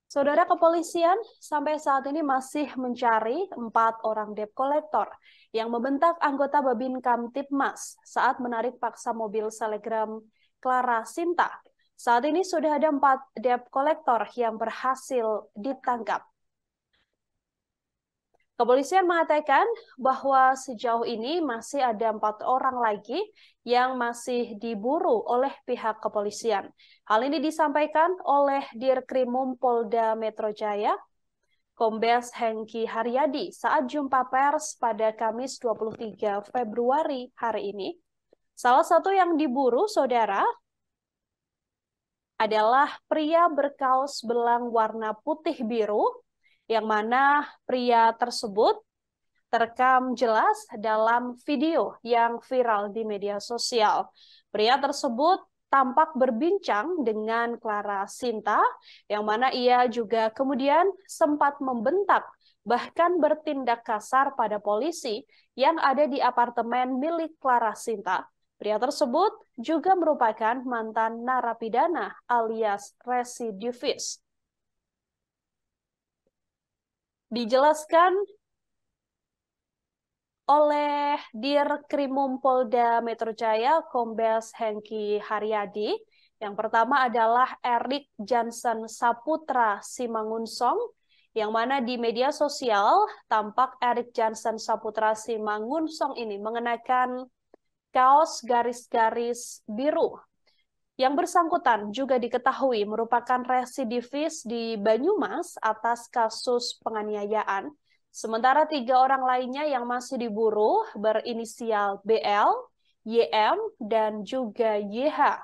Saudara, kepolisian sampai saat ini masih mencari 4 orang debt collector yang membentak anggota Babin Kamtibmas saat menarik paksa mobil selegram Clara Sinta. Saat ini sudah ada 4 debt collector yang berhasil ditangkap. Kepolisian mengatakan bahwa sejauh ini masih ada 4 orang lagi yang masih diburu oleh pihak kepolisian. Hal ini disampaikan oleh Dirkrimum Polda Metro Jaya, Kombes Hengki Haryadi saat jumpa pers pada Kamis 23 Februari hari ini. Salah satu yang diburu, saudara, adalah pria berkaos belang warna putih biru, yang mana pria tersebut terekam jelas dalam video yang viral di media sosial. Pria tersebut tampak berbincang dengan Clara Sinta, yang mana ia juga kemudian sempat membentak, bahkan bertindak kasar pada polisi yang ada di apartemen milik Clara Sinta. Pria tersebut juga merupakan mantan narapidana alias residivis. Dijelaskan oleh Dirkrimum Polda Metro Jaya, Kombes Hengki Haryadi. Yang pertama adalah Erik Johnson Saputra Simangunsong, yang mana di media sosial tampak Erik Johnson Saputra Simangunsong ini mengenakan kaos garis-garis biru. Yang bersangkutan juga diketahui merupakan residivis di Banyumas atas kasus penganiayaan. Sementara 3 orang lainnya yang masih diburu berinisial BL, YM, dan juga YH.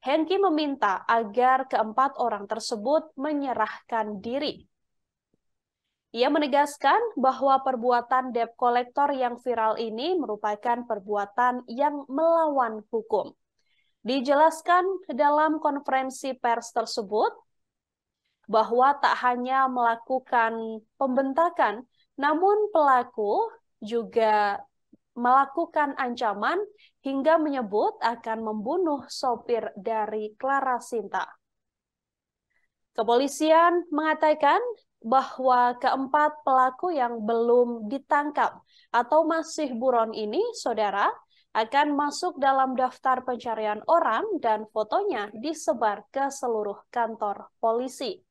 Hengki meminta agar keempat orang tersebut menyerahkan diri. Ia menegaskan bahwa perbuatan debt collector yang viral ini merupakan perbuatan yang melawan hukum. Dijelaskan dalam konferensi pers tersebut bahwa tak hanya melakukan pembentakan, namun pelaku juga melakukan ancaman hingga menyebut akan membunuh sopir dari Clara Sinta. Kepolisian mengatakan bahwa keempat pelaku yang belum ditangkap atau masih buron ini, saudara, akan masuk dalam daftar pencarian orang dan fotonya disebar ke seluruh kantor polisi.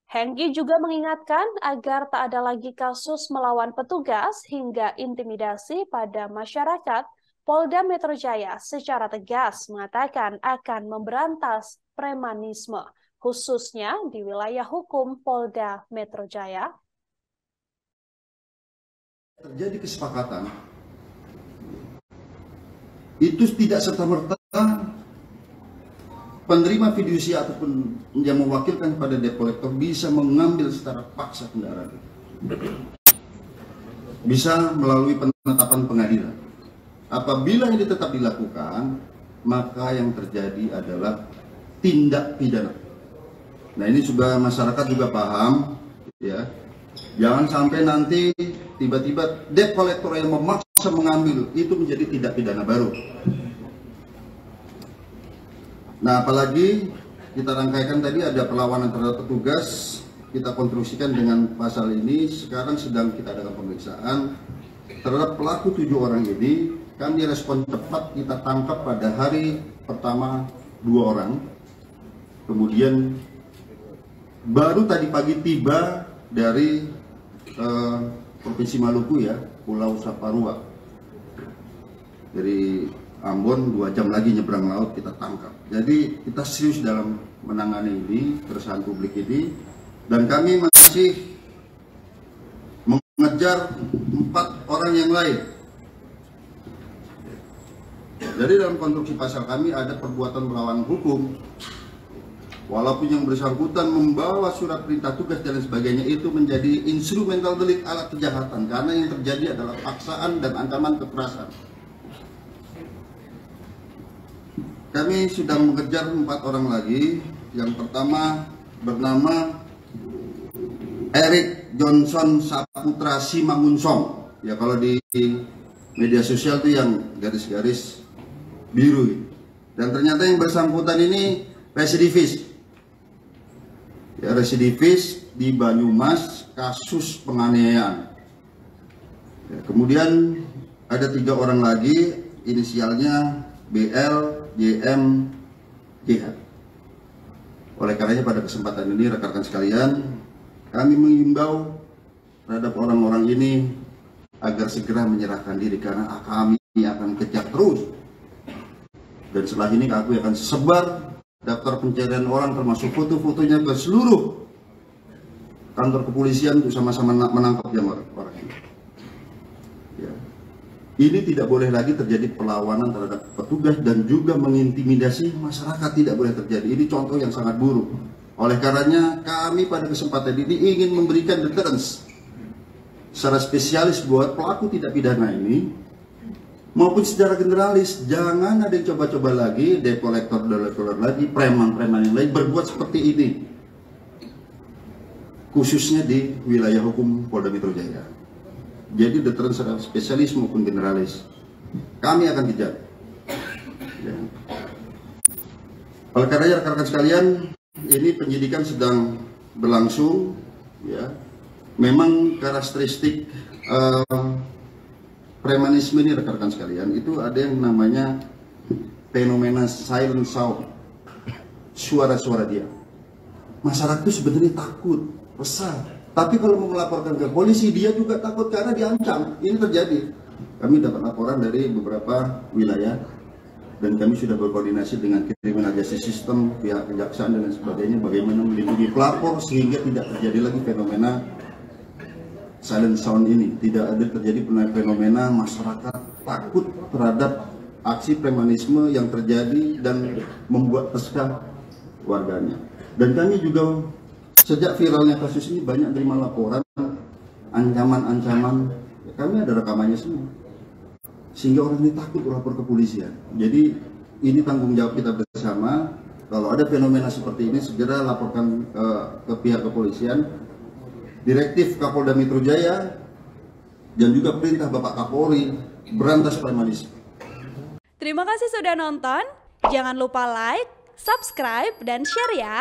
Hengki juga mengingatkan agar tak ada lagi kasus melawan petugas hingga intimidasi pada masyarakat. Polda Metro Jaya secara tegas mengatakan akan memberantas premanisme, khususnya di wilayah hukum Polda Metro Jaya. Terjadi kesepakatan itu tidak serta-merta penerima fidusia ataupun yang mewakilkan pada debt collector bisa mengambil secara paksa kendaraan. Bisa melalui penetapan pengadilan. Apabila ini tetap dilakukan, maka yang terjadi adalah tindak pidana. Nah, ini juga masyarakat juga paham, ya. Jangan sampai nanti tiba-tiba debt collector yang memaksa mengambil itu menjadi tindak pidana baru. Nah, apalagi kita rangkaikan tadi ada perlawanan terhadap petugas, kita konstruksikan dengan pasal ini. Sekarang sedang kita adakan pemeriksaan terhadap pelaku 7 orang ini. Kami respon cepat, kita tangkap pada hari pertama 2 orang. Kemudian baru tadi pagi tiba dari Provinsi Maluku, ya, Pulau Saparua. Dari Ambon 2 jam lagi nyebrang laut kita tangkap. Jadi kita serius dalam menangani ini, keresahan publik ini, dan kami masih mengejar 4 orang yang lain. Jadi dalam konstruksi pasal kami ada perbuatan melawan hukum. Walaupun yang bersangkutan membawa surat perintah tugas dan sebagainya itu menjadi instrumental delik alat kejahatan, karena yang terjadi adalah paksaan dan ancaman kekerasan. Kami sudah mengejar 4 orang lagi. Yang pertama bernama Erik Johnson Saputra Simangunsong. Ya, kalau di media sosial itu yang garis-garis biru. Dan ternyata yang bersangkutan ini residivis. Ya, residivis di Banyumas kasus penganiayaan. Kemudian ada 3 orang lagi, inisialnya BL, JM, JH. Oleh karenanya pada kesempatan ini rekan-rekan sekalian, kami mengimbau terhadap orang-orang ini agar segera menyerahkan diri karena kami akan kejar terus. Dan setelah ini aku akan sebar daftar pencarian orang termasuk foto-fotonya ke seluruh kantor kepolisian untuk sama-sama menangkap yang orang ini. Ya. Ini tidak boleh lagi terjadi perlawanan terhadap petugas dan juga mengintimidasi masyarakat, tidak boleh terjadi. Ini contoh yang sangat buruk. Oleh karenanya kami pada kesempatan ini ingin memberikan deterrence secara spesialis buat pelaku tindak pidana ini maupun secara generalis. Jangan ada yang coba-coba lagi, debt collector lagi, preman-preman yang lain berbuat seperti ini, khususnya di wilayah hukum Polda Metro Jaya. Jadi deterrence secara spesialis maupun generalis kami akan kejar. Ya. Oleh karenanya rekan-rekan sekalian, ini penyidikan sedang berlangsung. Ya. Memang karakteristik premanisme ini rekan-rekan sekalian, itu ada yang namanya fenomena silent sound, suara-suara diam. Masyarakat itu sebenarnya takut, resah, tapi kalau mau melaporkan ke polisi dia juga takut karena diancam. Ini terjadi. Kami dapat laporan dari beberapa wilayah dan kami sudah berkoordinasi dengan Criminal Justice System, pihak kejaksaan dan sebagainya, bagaimana melindungi pelapor sehingga tidak terjadi lagi fenomena silent sound ini. Tidak ada terjadi fenomena masyarakat takut terhadap aksi premanisme yang terjadi dan membuat resah warganya. Dan kami juga sejak viralnya kasus ini banyak terima laporan ancaman-ancaman. Kami ada rekamannya semua, sehingga orang ini takut lapor ke polisian. Jadi ini tanggung jawab kita bersama. Kalau ada fenomena seperti ini segera laporkan ke pihak kepolisian. Direktif Kapolda Metro Jaya dan juga perintah Bapak Kapolri berantas premanisme. Terima kasih sudah nonton. Jangan lupa like, subscribe, dan share ya.